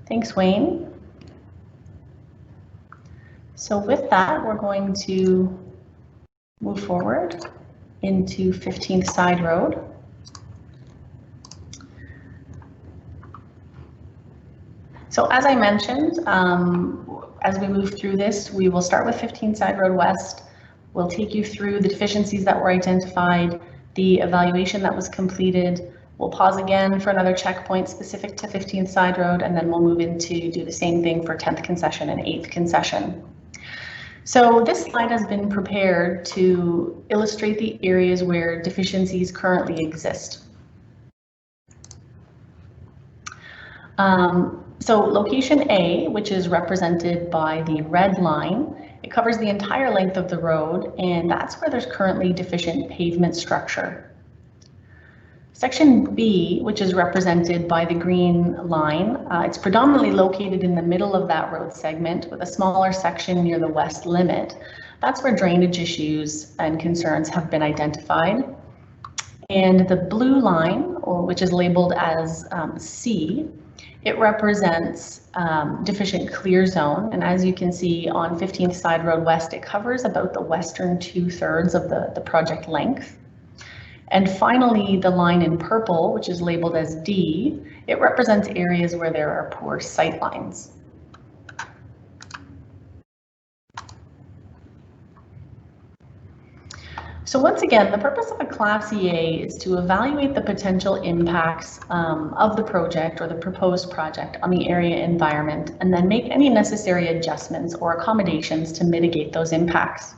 Thanks, Wayne. So with that, we're going to move forward into 15th Sideroad. So as I mentioned, as we move through this, we will start with 15th Sideroad West. We'll take you through the deficiencies that were identified, the evaluation that was completed. We'll pause again for another checkpoint specific to 15th Sideroad, and then we'll move into do the same thing for 10th concession and 8th concession. So this slide has been prepared to illustrate the areas where deficiencies currently exist. So location A, which is represented by the red line, it covers the entire length of the road, and that's where there's currently deficient pavement structure. Section B, which is represented by the green line, it's predominantly located in the middle of that road segment with a smaller section near the west limit. That's where drainage issues and concerns have been identified. And the blue line, which is labeled as C, it represents deficient clear zone. And as you can see on 15th Sideroad West, it covers about the western 2/3 of the project length. And finally, the line in purple, which is labeled as D, it represents areas where there are poor sight lines. So once again, the purpose of a Class EA is to evaluate the potential impacts of the project or the proposed project on the area environment, and then make any necessary adjustments or accommodations to mitigate those impacts.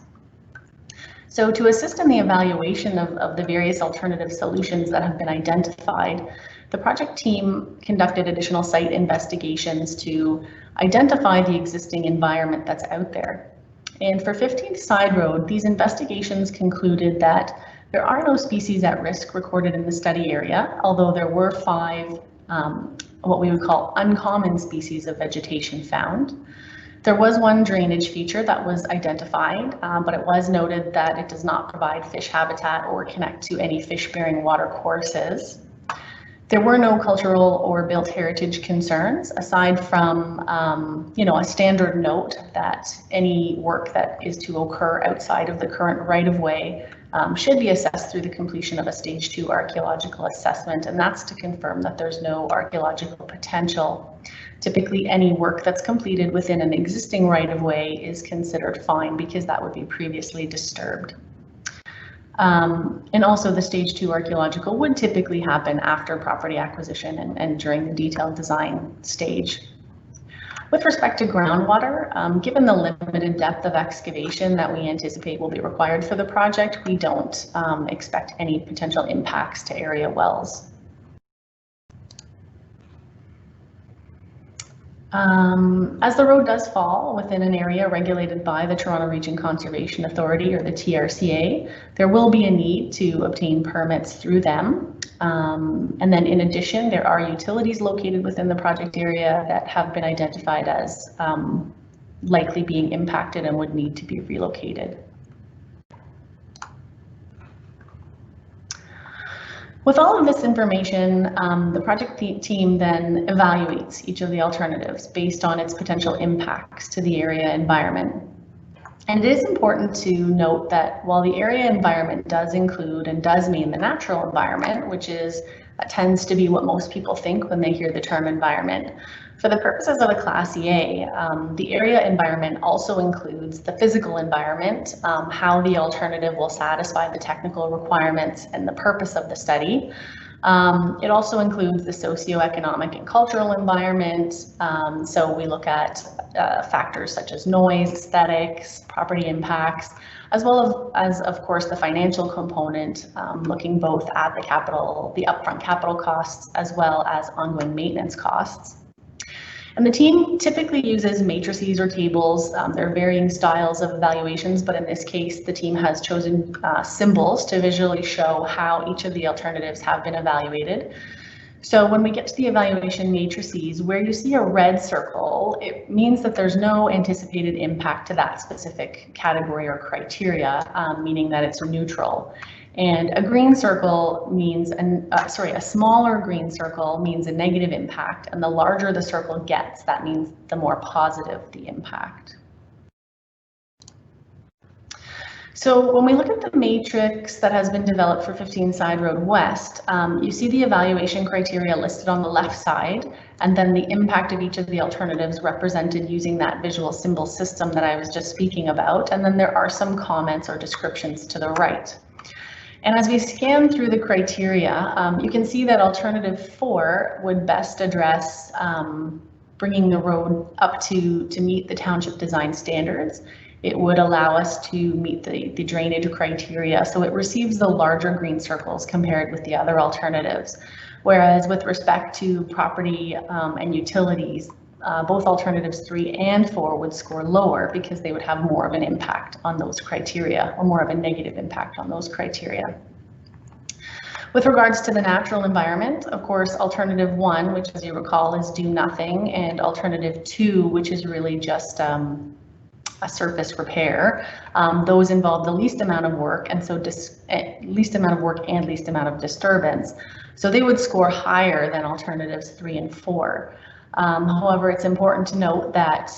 So to assist in the evaluation of the various alternative solutions that have been identified, the project team conducted additional site investigations to identify the existing environment that's out there. And for 15th Sideroad, these investigations concluded that there are no species at risk recorded in the study area, although there were 5 what we would call uncommon species of vegetation found. There was one drainage feature that was identified, but it was noted that it does not provide fish habitat or connect to any fish-bearing watercourses. There were no cultural or built heritage concerns, aside from a standard note that any work that is to occur outside of the current right-of-way should be assessed through the completion of a stage 2 archaeological assessment, and that's to confirm that there's no archaeological potential. Typically, any work that's completed within an existing right-of-way is considered fine because that would be previously disturbed. And also the stage 2 archaeological would typically happen after property acquisition and during the detailed design stage. With respect to groundwater, given the limited depth of excavation that we anticipate will be required for the project, we don't expect any potential impacts to area wells. As the road does fall within an area regulated by the Toronto Region Conservation Authority, or the TRCA, there will be a need to obtain permits through them. And then in addition, there are utilities located within the project area that have been identified as likely being impacted and would need to be relocated. With all of this information, the project team then evaluates each of the alternatives based on its potential impacts to the area environment. And it is important to note that while the area environment does include and does mean the natural environment, which tends to be what most people think when they hear the term environment, for the purposes of a Class EA, the area environment also includes the physical environment, how the alternative will satisfy the technical requirements and the purpose of the study. It also includes the socioeconomic and cultural environment. So we look at factors such as noise, aesthetics, property impacts, as well as of course, the financial component, looking both at the upfront capital costs, as well as ongoing maintenance costs. And the team typically uses matrices or tables. There are varying styles of evaluations, but in this case, the team has chosen symbols to visually show how each of the alternatives have been evaluated. So when we get to the evaluation matrices, where you see a red circle, it means that there's no anticipated impact to that specific category or criteria, meaning that it's neutral. And a green circle means, a smaller green circle means a negative impact, and the larger the circle gets, that means the more positive the impact. So when we look at the matrix that has been developed for 15 Sideroad West, you see the evaluation criteria listed on the left side, and then the impact of each of the alternatives represented using that visual symbol system that I was just speaking about. And then there are some comments or descriptions to the right. And as we scan through the criteria, you can see that alternative 4 would best address bringing the road up to meet the township design standards. It would allow us to meet the drainage criteria, so it receives the larger green circles compared with the other alternatives. Whereas with respect to property and utilities, both alternatives 3 and 4 would score lower because they would have more of an impact on those criteria, or more of a negative impact on those criteria. With regards to the natural environment, of course, alternative 1, which as you recall is do nothing, and alternative 2, which is really just a surface repair, those involve the least amount of work, and so least amount of work and least amount of disturbance. So they would score higher than alternatives 3 and 4. However, it's important to note that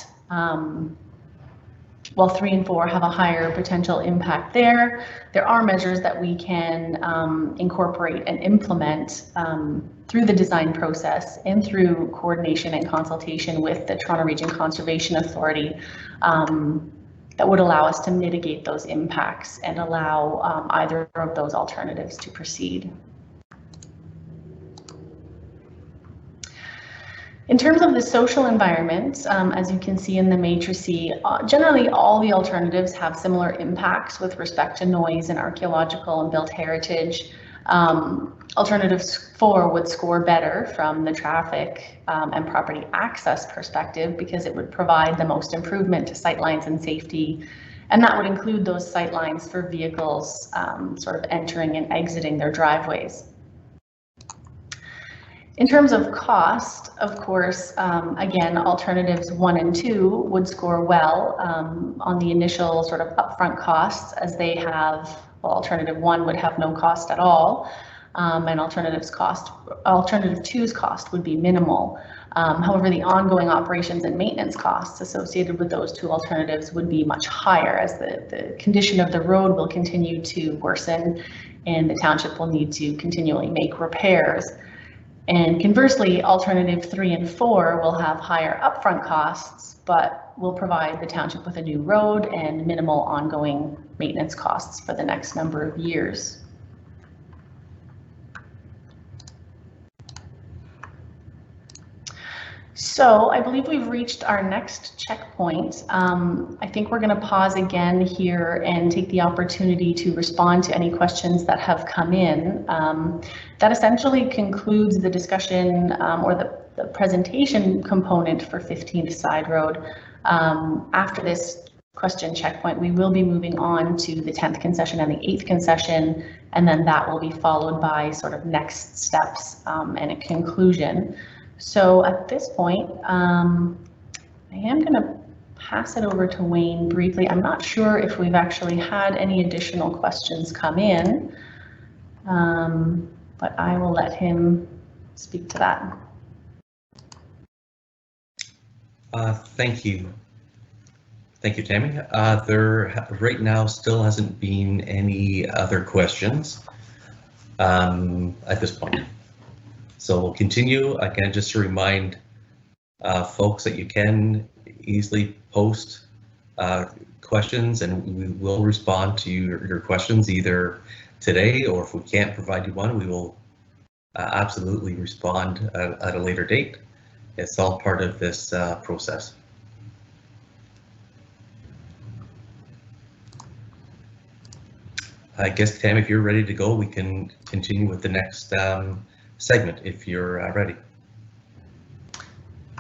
while 3 and 4 have a higher potential impact there are measures that we can incorporate and implement through the design process and through coordination and consultation with the Toronto Region Conservation Authority that would allow us to mitigate those impacts and allow either of those alternatives to proceed. In terms of the social environment, as you can see in the matrices, generally all the alternatives have similar impacts with respect to noise and archaeological and built heritage. Alternative 4 would score better from the traffic and property access perspective because it would provide the most improvement to sightlines and safety, and that would include those sightlines for vehicles sort of entering and exiting their driveways. In terms of cost, of course, again, alternatives 1 and 2 would score well on the initial sort of upfront costs, as they have, well, alternative 1 would have no cost at all, and alternative 2's cost would be minimal. However, the ongoing operations and maintenance costs associated with those 2 alternatives would be much higher, as the condition of the road will continue to worsen and the township will need to continually make repairs. And conversely, alternative 3 and 4 will have higher upfront costs, but will provide the township with a new road and minimal ongoing maintenance costs for the next number of years. So I believe we've reached our next checkpoint. I think we're going to pause again here and take the opportunity to respond to any questions that have come in. That essentially concludes the discussion or the presentation component for 15th Sideroad. After this question checkpoint, we will be moving on to the 10th concession and the 8th concession, and then that will be followed by sort of next steps and a conclusion. So at this point, I am going to pass it over to Wayne briefly. I'm not sure if we've actually had any additional questions come in, but I will let him speak to that. Thank you. Thank you, Tammy. There right now still hasn't been any other questions at this point. So we'll continue. Again, just to remind folks that you can easily post questions, and we will respond to your questions either today, or if we can't provide you one, we will absolutely respond at a later date. It's all part of this process. I guess, Tam, if you're ready to go, we can continue with the next segment if you're ready.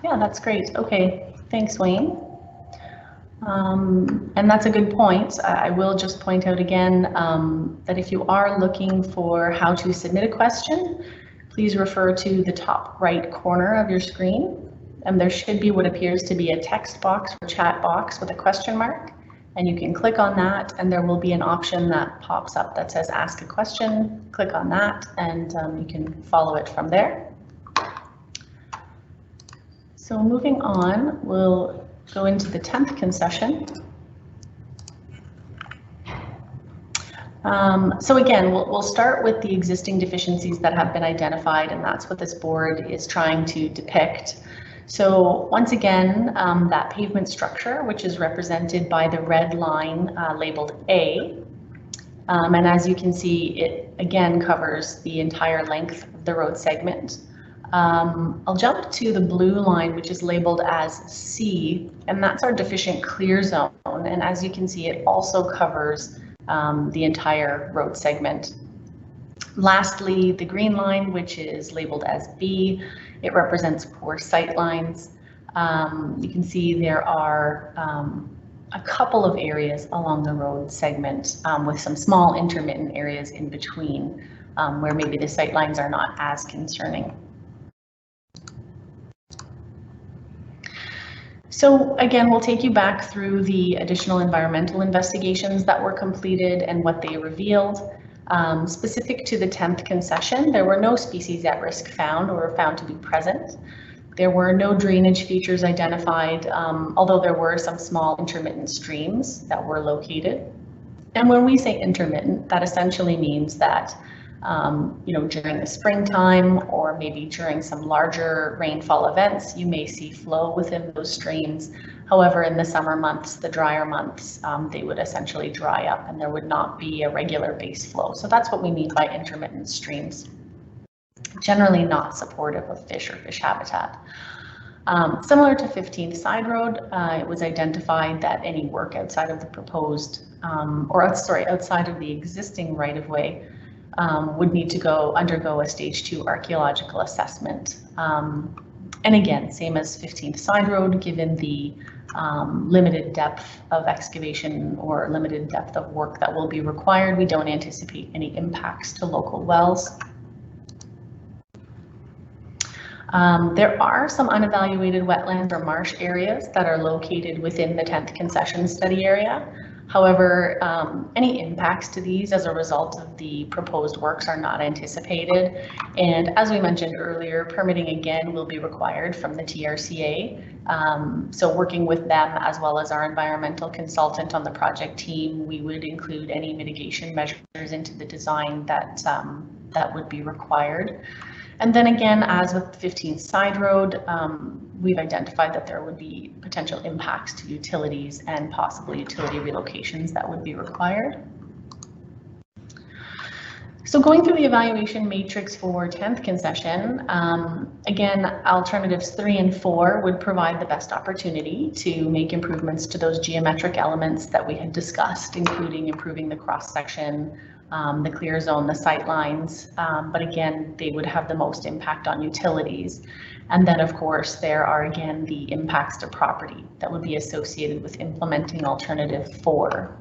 Yeah, that's great. Okay, thanks, Wayne. And that's a good point. I will just point out again that if you are looking for how to submit a question, please refer to the top right corner of your screen, and there should be what appears to be a text box or chat box with a question mark, And you can click on that and there will be an option that pops up that says ask a question. Click on that and you can follow it from there. So moving on, we'll go into the 10th concession. So again, we'll start with the existing deficiencies that have been identified, and that's what this board is trying to depict. So once again, that pavement structure, which is represented by the red line labeled A, and as you can see, it again covers the entire length of the road segment. I'll jump to the blue line, which is labeled as C, and that's our deficient clear zone. And as you can see, it also covers the entire road segment. Lastly, the green line, which is labeled as B, it represents poor sight lines. You can see there are a couple of areas along the road segment with some small intermittent areas in between where maybe the sight lines are not as concerning. So again, we'll take you back through the additional environmental investigations that were completed and what they revealed. Specific to the 10th concession, there were no species at risk found or found to be present. There were no drainage features identified, although there were some small intermittent streams that were located. And when we say intermittent, that essentially means that during the springtime or maybe during some larger rainfall events, you may see flow within those streams. However, in the summer months, the drier months, they would essentially dry up and there would not be a regular base flow. So that's what we mean by intermittent streams. Generally not supportive of fish or fish habitat. Similar to 15th Sideroad, it was identified that any work outside of the proposed, outside of the existing right-of-way would need to undergo a stage 2 archaeological assessment. And again, same as 15th Sideroad, given the limited depth of excavation or limited depth of work that will be required, we don't anticipate any impacts to local wells. There are some unevaluated wetlands or marsh areas that are located within the 10th concession study area. However, any impacts to these as a result of the proposed works are not anticipated. And as we mentioned earlier, permitting again will be required from the TRCA. So working with them as well as our environmental consultant on the project team, we would include any mitigation measures into the design that would be required. And then again, as with 15th Sideroad, we've identified that there would be potential impacts to utilities and possible utility relocations that would be required. So going through the evaluation matrix for 10th concession, again, alternatives 3 and 4 would provide the best opportunity to make improvements to those geometric elements that we had discussed, including improving the cross-section, the clear zone, the sight lines, but again, they would have the most impact on utilities. And then of course, there are again the impacts to property that would be associated with implementing alternative 4.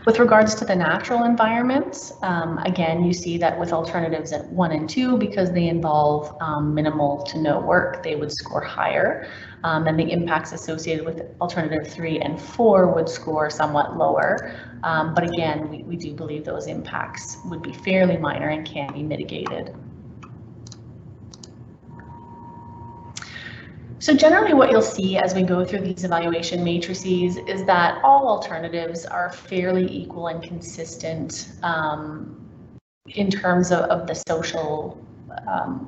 With regards to the natural environment, again, you see that with alternatives at 1 and 2, because they involve minimal to no work, they would score higher. And the impacts associated with alternative 3 and 4 would score somewhat lower. But again, we do believe those impacts would be fairly minor and can be mitigated. So generally what you'll see as we go through these evaluation matrices is that all alternatives are fairly equal and consistent in terms of the social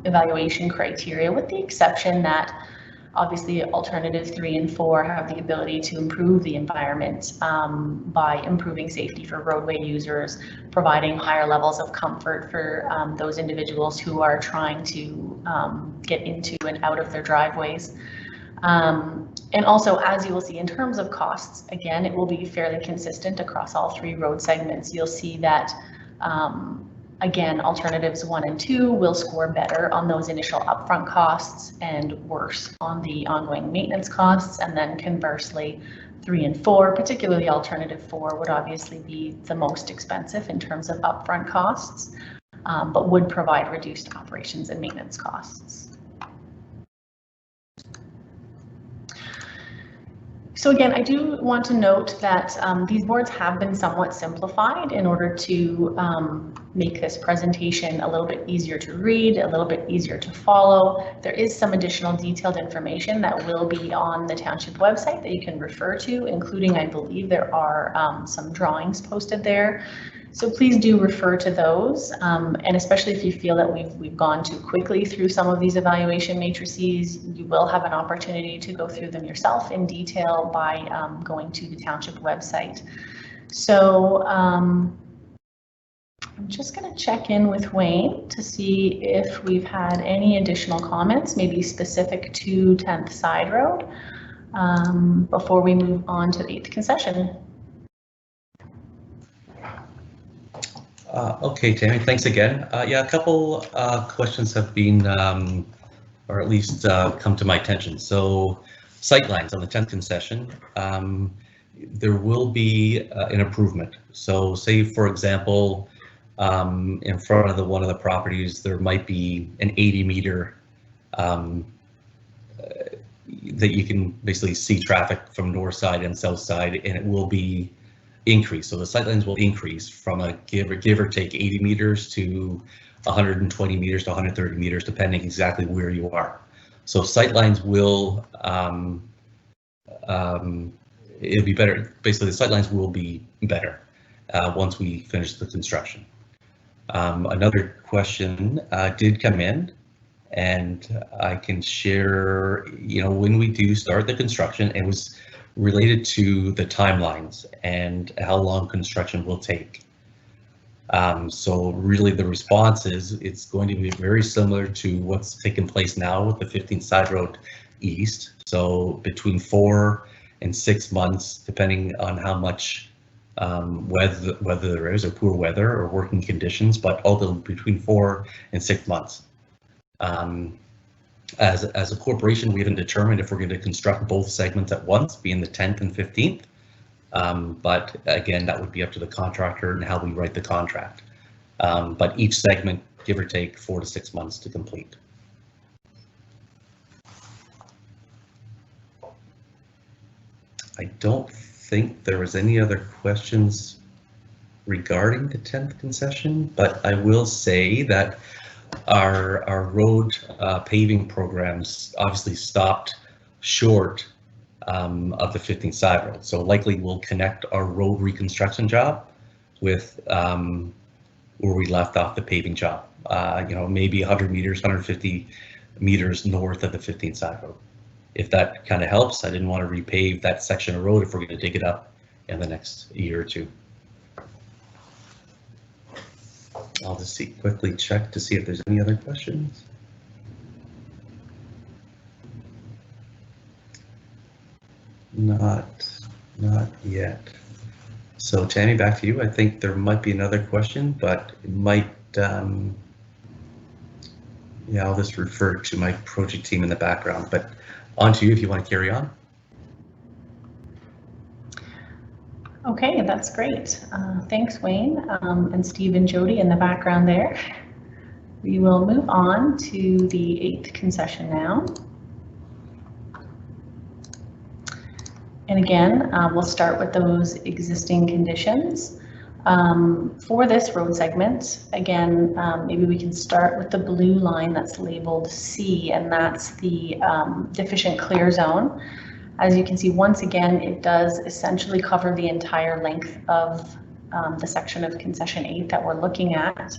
evaluation criteria, with the exception that obviously alternative 3 and 4 have the ability to improve the environment by improving safety for roadway users, providing higher levels of comfort for those individuals who are trying to get into and out of their driveways. And also, as you will see in terms of costs, again, it will be fairly consistent across all 3 road segments. You'll see that again, alternatives 1 and 2 will score better on those initial upfront costs and worse on the ongoing maintenance costs. And then conversely, 3 and 4, particularly alternative 4, would obviously be the most expensive in terms of upfront costs, but would provide reduced operations and maintenance costs. So again, I do want to note that these boards have been somewhat simplified in order to make this presentation a little bit easier to read, a little bit easier to follow. There is some additional detailed information that will be on the township website that you can refer to, including, I believe there are some drawings posted there. So please do refer to those, and especially if you feel that we've gone too quickly through some of these evaluation matrices, you will have an opportunity to go through them yourself in detail by going to the township website. So I'm just going to check in with Wayne to see if we've had any additional comments, maybe specific to 10th Sideroad, before we move on to the 8th concession. Okay, Tammy, thanks again. Yeah, a couple questions have been, or at least come to my attention. So sightlines on the 10th concession, there will be an improvement. So say, for example, in front of one of the properties, there might be an 80-meter that you can basically see traffic from north side and south side, and it will be increase. So the sightlines will increase from a give or take 80 meters to 120 meters to 130 meters, depending exactly where you are. So sightlines will, it'll be better. Basically, the sightlines will be better once we finish the construction. Another question did come in, and I can share, when we do start the construction, it was related to the timelines and how long construction will take. So really the response is it's going to be very similar to what's taking place now with the 15th Sideroad East. So between 4 and 6 months, depending on how much whether there is or poor weather or working conditions, but ultimately between 4 and 6 months. As a corporation, we haven't determined if we're going to construct both segments at once, being the 10th and 15th. But again, that would be up to the contractor and how we write the contract. But each segment, give or take 4 to 6 months to complete. I don't think there was any other questions regarding the 10th concession, but I will say that our road paving programs obviously stopped short of the 15th Sideroad. So likely we'll connect our road reconstruction job with where we left off the paving job. Maybe 100 meters, 150 meters north of the 15th Sideroad. If that kind of helps, I didn't want to repave that section of road if we're going to dig it up in the next year or two. I'll just quickly check to see if there's any other questions. Not yet. So Tammy, back to you. I think there might be another question, but it might, yeah, I'll just refer to my project team in the background, but on to you if you want to carry on. Okay, that's great. Thanks, Wayne, and Steve and Jody in the background there. We will move on to the 8th concession now. And again, we'll start with those existing conditions. For this road segment, again, maybe we can start with the blue line that's labeled C, and that's the deficient clear zone. As you can see, once again, it does essentially cover the entire length of the section of concession 8 that we're looking at.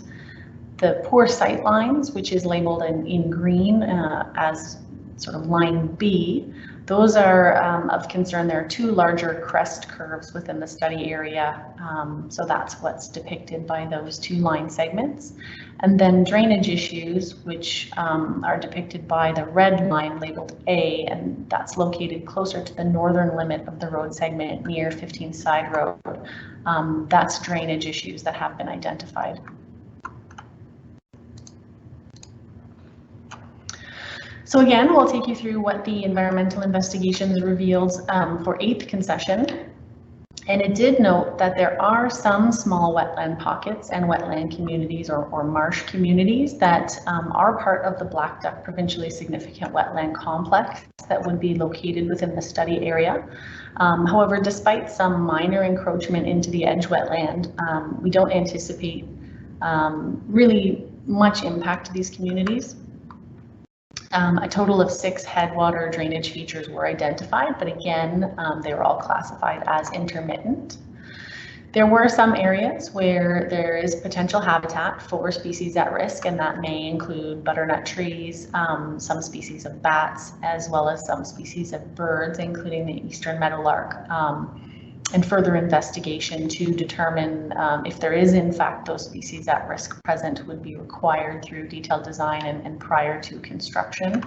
The poor sight lines, which is labeled in green as sort of line B, those are of concern. There are 2 larger crest curves within the study area, so that's what's depicted by those 2 line segments. And then drainage issues, which are depicted by the red line labeled A, and that's located closer to the northern limit of the road segment near 15th Sideroad. That's drainage issues that have been identified. So again, we'll take you through what the environmental investigations revealed for 8th concession. And it did note that there are some small wetland pockets and wetland communities or marsh communities that are part of the Black Duck Provincially Significant Wetland Complex that would be located within the study area. However, despite some minor encroachment into the edge wetland, we don't anticipate really much impact to these communities. A total of 6 headwater drainage features were identified, but again, they were all classified as intermittent. There were some areas where there is potential habitat for species at risk, and that may include butternut trees, some species of bats, as well as some species of birds, including the eastern meadowlark. And further investigation to determine if there is in fact those species at risk present would be required through detailed design and prior to construction.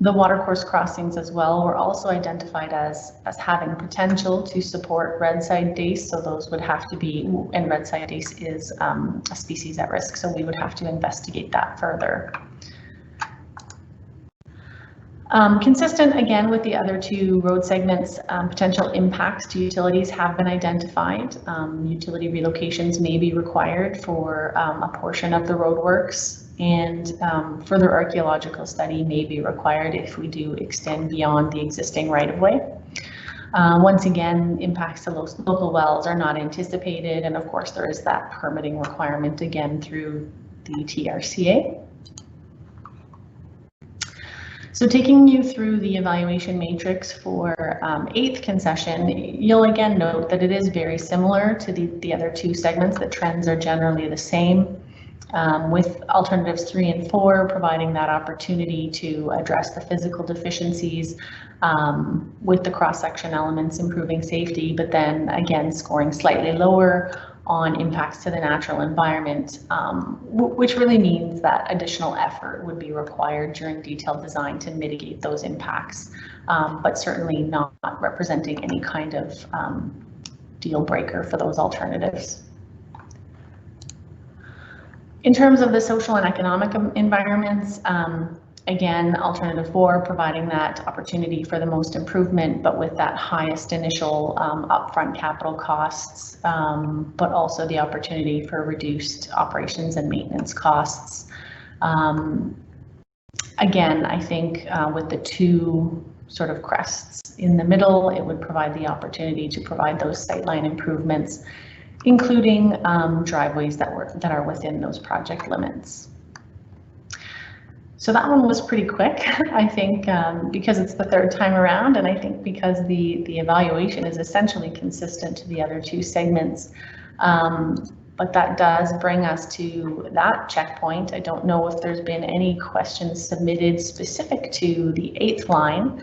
The watercourse crossings as well were also identified as having potential to support red-side dace, so those would have to be, and red-side dace is a species at risk, so we would have to investigate that further. Consistent again with the other 2 road segments, potential impacts to utilities have been identified. Utility relocations may be required for a portion of the roadworks, and further archaeological study may be required if we do extend beyond the existing right-of-way. Once again, impacts to local wells are not anticipated, and of course there is that permitting requirement again through the TRCA. So taking you through the evaluation matrix for 8th concession, you'll again note that it is very similar to the other 2 segments. The trends are generally the same, with alternatives 3 and 4 providing that opportunity to address the physical deficiencies, with the cross-section elements improving safety, but then again scoring slightly lower on impacts to the natural environment, which really means that additional effort would be required during detailed design to mitigate those impacts, but certainly not representing any kind of deal breaker for those alternatives. In terms of the social and economic environments, again, alternative 4 providing that opportunity for the most improvement, but with that highest initial upfront capital costs, but also the opportunity for reduced operations and maintenance costs. Again, I think with the 2 sort of crests in the middle, it would provide the opportunity to provide those sightline improvements, including driveways that are within those project limits. So that one was pretty quick, I think, because it's the 3rd time around, and I think because the evaluation is essentially consistent to the other 2 segments. But that does bring us to that checkpoint. I don't know if there's been any questions submitted specific to the 8th line,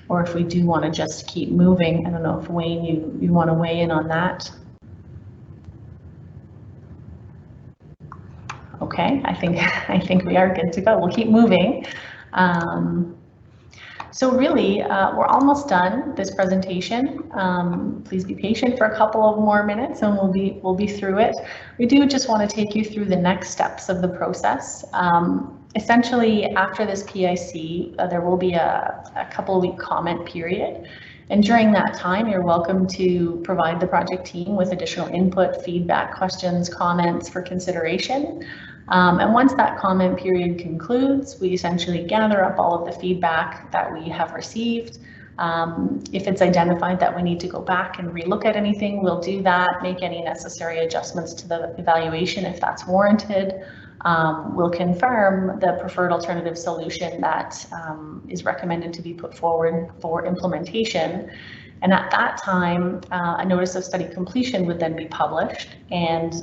or if we do want to just keep moving. I don't know if Wayne, you want to weigh in on that. Okay, I think we are good to go. We'll keep moving. So really, we're almost done this presentation. Please be patient for a couple of more minutes, and we'll be through it. We do just want to take you through the next steps of the process. Essentially, after this PIC, there will be a couple-week comment period. And during that time, you're welcome to provide the project team with additional input, feedback, questions, comments for consideration. And once that comment period concludes, we essentially gather up all of the feedback that we have received. If it's identified that we need to go back and relook at anything, we'll do that, make any necessary adjustments to the evaluation if that's warranted. We'll confirm the preferred alternative solution that is recommended to be put forward for implementation. And at that time, a notice of study completion would then be published. And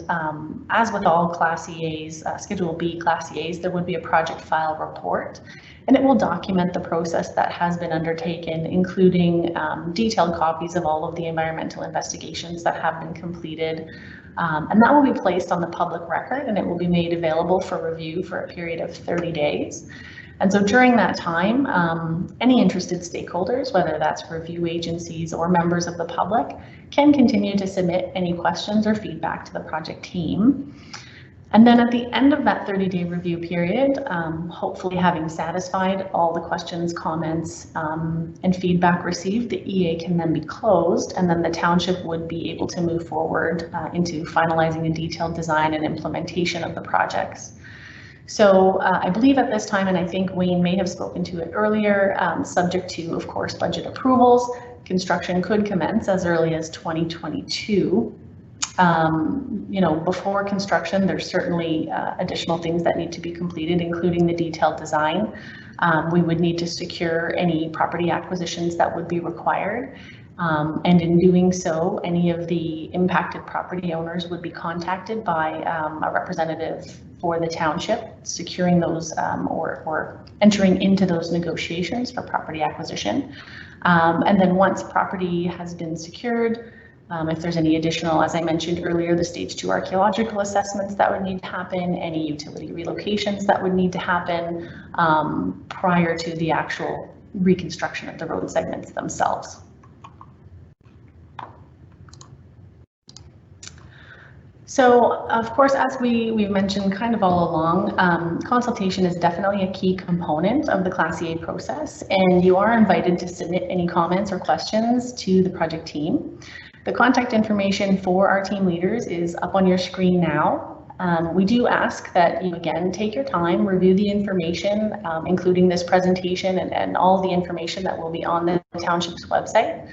as with all Class EAs, Schedule B Class EAs, there would be a project file report. And it will document the process that has been undertaken, including detailed copies of all of the environmental investigations that have been completed. And that will be placed on the public record, and it will be made available for review for a period of 30 days. And so during that time, any interested stakeholders, whether that's review agencies or members of the public, can continue to submit any questions or feedback to the project team. And then at the end of that 30-day review period, hopefully having satisfied all the questions, comments, and feedback received, the EA can then be closed, and then the township would be able to move forward into finalizing a detailed design and implementation of the projects. So I believe at this time, and I think Wayne may have spoken to it earlier, subject to, of course, budget approvals, construction could commence as early as 2022. You know, before construction, there's certainly additional things that need to be completed, including the detailed design. We would need to secure any property acquisitions that would be required. And in doing so, any of the impacted property owners would be contacted by a representative for the township, securing those or entering into those negotiations for property acquisition. And then once property has been secured, if there's any additional, as I mentioned earlier, the stage 2 archaeological assessments that would need to happen, any utility relocations that would need to happen prior to the actual reconstruction of the road segments themselves. So, of course, as we've mentioned kind of all along, consultation is definitely a key component of the Class EA process, and you are invited to submit any comments or questions to the project team. The contact information for our team leaders is up on your screen now. We do ask that you again take your time, review the information, including this presentation and all the information that will be on the township's website,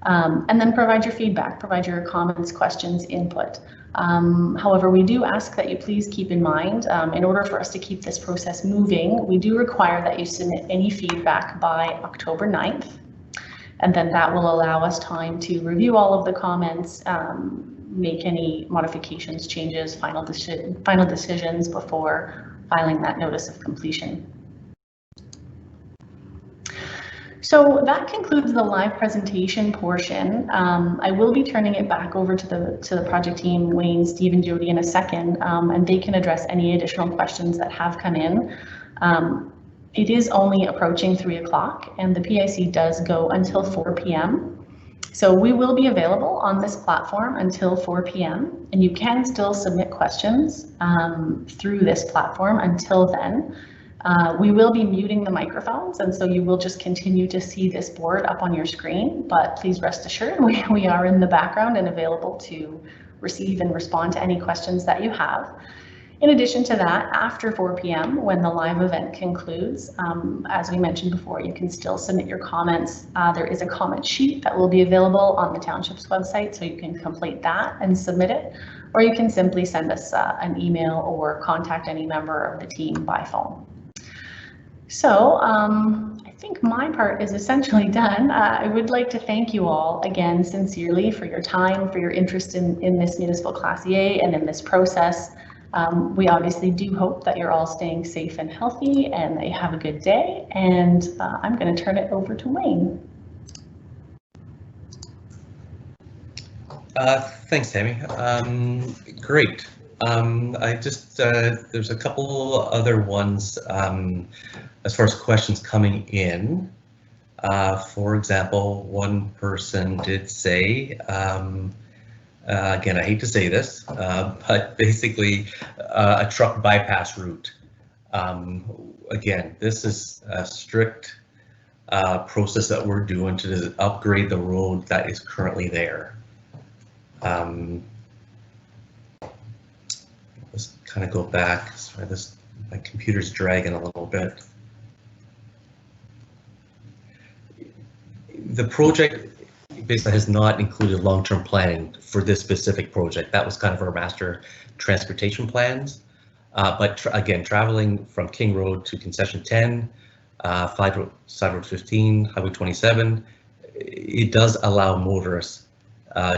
and then provide your feedback, provide your comments, questions, input. However, we do ask that you please keep in mind, in order for us to keep this process moving, we do require that you submit any feedback by October 9th. And then that will allow us time to review all of the comments, make any modifications, changes, final decisions before filing that notice of completion. So that concludes the live presentation portion. I will be turning it back over to the project team, Wayne, Steve, and Jody in a second, and they can address any additional questions that have come in. It is only approaching 3 o'clock and the PIC does go until 4 p.m. So we will be available on this platform until 4 p.m. and you can still submit questions through this platform until then. We will be muting the microphones, and so you will just continue to see this board up on your screen, but please rest assured we are in the background and available to receive and respond to any questions that you have. In addition to that, after 4 p.m. when the live event concludes, as we mentioned before, you can still submit your comments. There is a comment sheet that will be available on the township's website, so you can complete that and submit it, or you can simply send us an email or contact any member of the team by phone. So I think my part is essentially done. I would like to thank you all again sincerely for your time, for your interest in this municipal Class EA and in this process. We obviously do hope that you're all staying safe and healthy and that you have a good day, and I'm going to turn it over to Wayne. Thanks, Tammy. Great. I just, there's a couple other ones as far as questions coming in. For example, one person did say, again, I hate to say this, but basically a truck bypass route. Again, this is a strict process that we're doing to upgrade the road that is currently there. Let's kind of go back. Sorry, my computer's dragging a little bit. The project basically has not included long-term planning for this specific project. That was kind of our master transportation plans. But again, traveling from King Road to Concession 10, Sideroad 15, Highway 27, it does allow motorists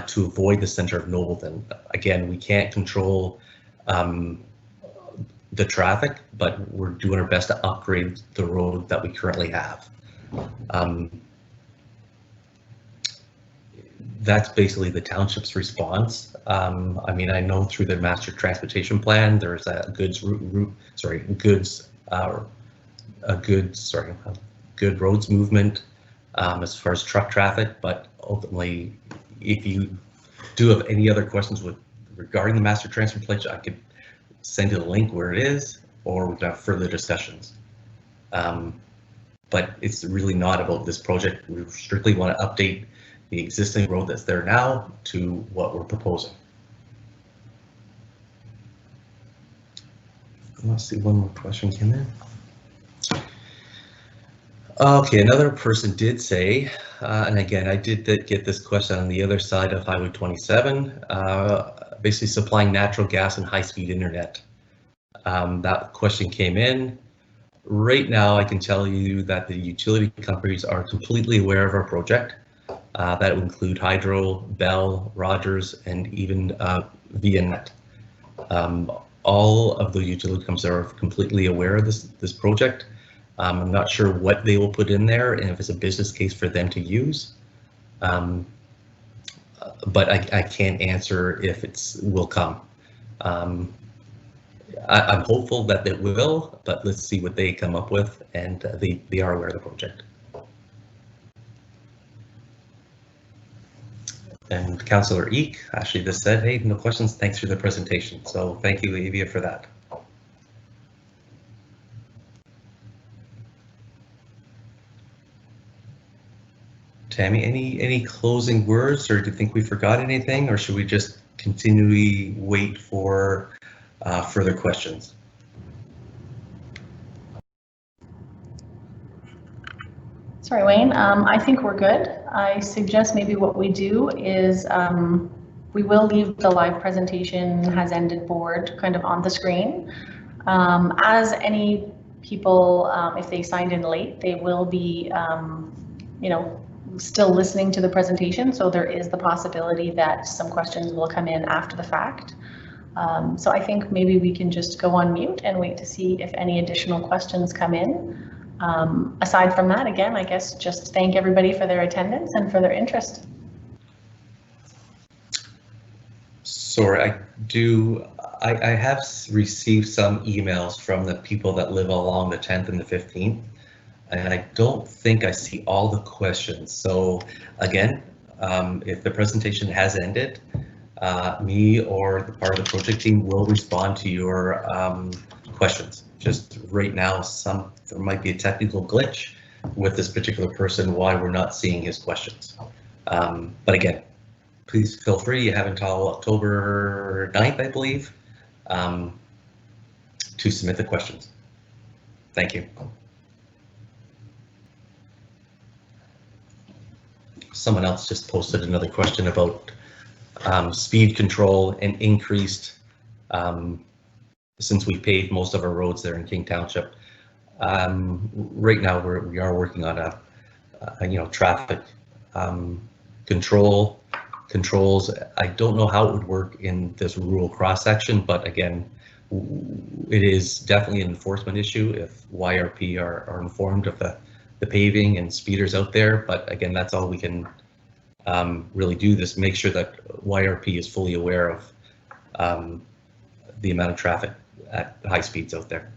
to avoid the center of Nobleton. Again, we can't control the traffic, but we're doing our best to upgrade the road that we currently have. That's basically the township's response. I mean, I know through the master transportation plan, there's a good roads movement as far as truck traffic, but ultimately, if you do have any other questions regarding the master transportation, I could send you the link where it is, or we can have further discussions. But it's really not about this project. We strictly want to update the existing road that's there now to what we're proposing. Let's see, one more question came in. Okay, another person did say, and again, I did get this question on the other side of Highway 27, basically supplying natural gas and high-speed internet. That question came in. Right now, I can tell you that the utility companies are completely aware of our project. That would include Hydro, Bell, Rogers, and even ViaNet. All of the utility companies are completely aware of this project. I'm not sure what they will put in there and if it's a business case for them to use. But I can't answer if it will come. I'm hopeful that it will, but let's see what they come up with, and they are aware of the project. And Councillor Eek actually just said, hey, no questions, thanks for the presentation. So thank you, Avia, for that. Tammy, any closing words, or do you think we forgot anything, or should we just continually wait for further questions? Sorry, Wayne, I think we're good. I suggest maybe what we do is we will leave the live presentation has ended board kind of on the screen. As any people, if they signed in late, they will be, you know, still listening to the presentation. So there is the possibility that some questions will come in after the fact. So I think maybe we can just go on mute and wait to see if any additional questions come in. Aside from that, again, I guess just thank everybody for their attendance and for their interest. Sorry, I have received some emails from the people that live along the 10th and the 15th, and I don't think I see all the questions. So again, if the presentation has ended, me or the part of the project team will respond to your questions. Just right now, there might be a technical glitch with this particular person, why we're not seeing his questions. But again, please feel free. You have until October 9th, I believe, to submit the questions. Thank you. Someone else just posted another question about speed control and increased, since we paved most of our roads there in King Township. Right now we are working on a traffic controls. I don't know how it would work in this rural cross section, but again, it is definitely an enforcement issue if YRP are informed of the paving and speeders out there. But again, that's all we can really do, this make sure that YRP is fully aware of the amount of traffic at high speeds out there.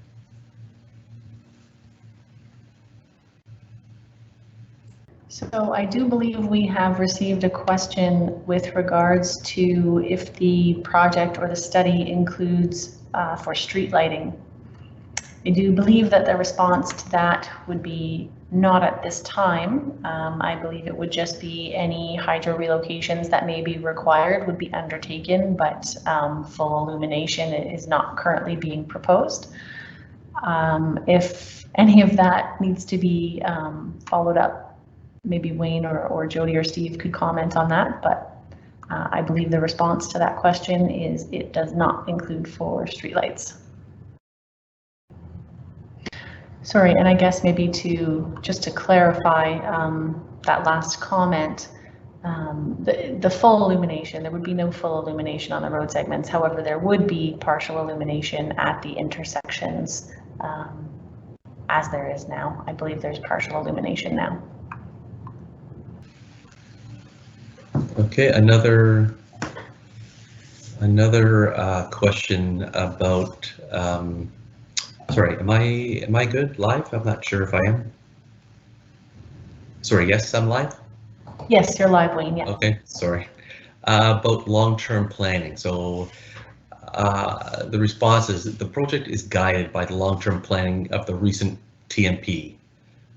So I do believe we have received a question with regards to if the project or the study includes for street lighting. I do believe that the response to that would be not at this time. I believe it would just be any hydro relocations that may be required would be undertaken, but full illumination is not currently being proposed. If any of that needs to be followed up, maybe Wayne or Jody or Steve could comment on that, but I believe the response to that question is it does not include for streetlights. Sorry, and I guess maybe just to clarify that last comment, the full illumination, there would be no full illumination on the road segments. However, there would be partial illumination at the intersections as there is now. I believe there's partial illumination now. Okay, another question about. Sorry, am I good live? I'm not sure if I am. Sorry, yes, I'm live? Yes, you're live, Wayne, yeah. Okay, sorry. About long-term planning. So the response is that the project is guided by the long-term planning of the recent TMP.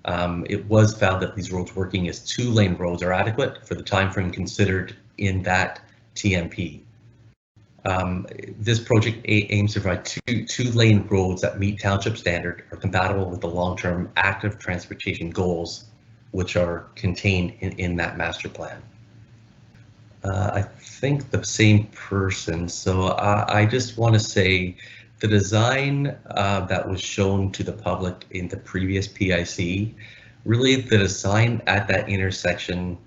It was found that these roads working as 2-lane roads are adequate for the timeframe considered in that TMP. This project aims to provide two-lane roads that meet township standard, are compatible with the long-term active transportation goals, which are contained in that master plan. I think the same person, so I just want to say the design that was shown to the public in the previous PIC, really the design at that intersection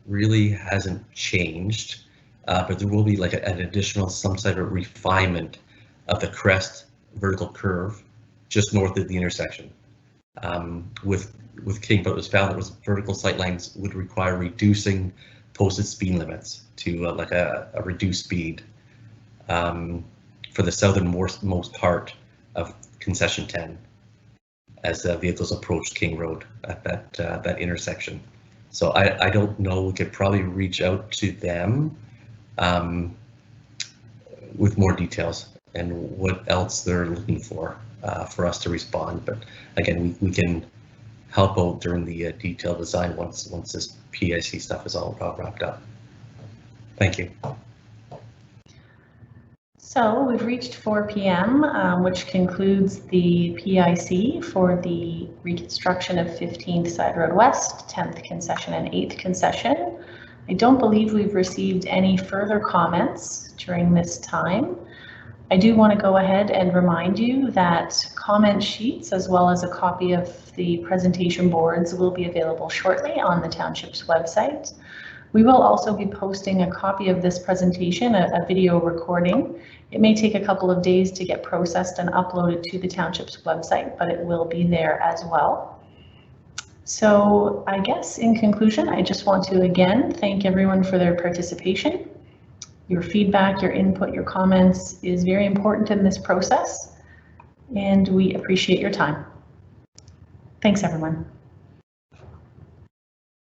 really hasn't changed, but there will be like an additional some type of refinement of the crest vertical curve just north of the intersection. With XING, but it was found that was vertical sightlines would require reducing posted speed limits to like a reduced speed for the southernmost part of Concession 10 as vehicles approach King Road at that intersection. So I don't know, we could probably reach out to them with more details and what else they're looking for us to respond. But again, we can help out during the detailed design once this PIC stuff is all wrapped up. Thank you. So we've reached 4 p.m., which concludes the PIC for the reconstruction of 15th Sideroad West, 10th Concession and 8th Concession. I don't believe we've received any further comments during this time. I do want to go ahead and remind you that comment sheets as well as a copy of the presentation boards will be available shortly on the township's website. We will also be posting a copy of this presentation, a video recording. It may take a couple of days to get processed and uploaded to the township's website, but it will be there as well. So I guess in conclusion, I just want to again thank everyone for their participation. Your feedback, your input, your comments is very important in this process, and we appreciate your time. Thanks, everyone.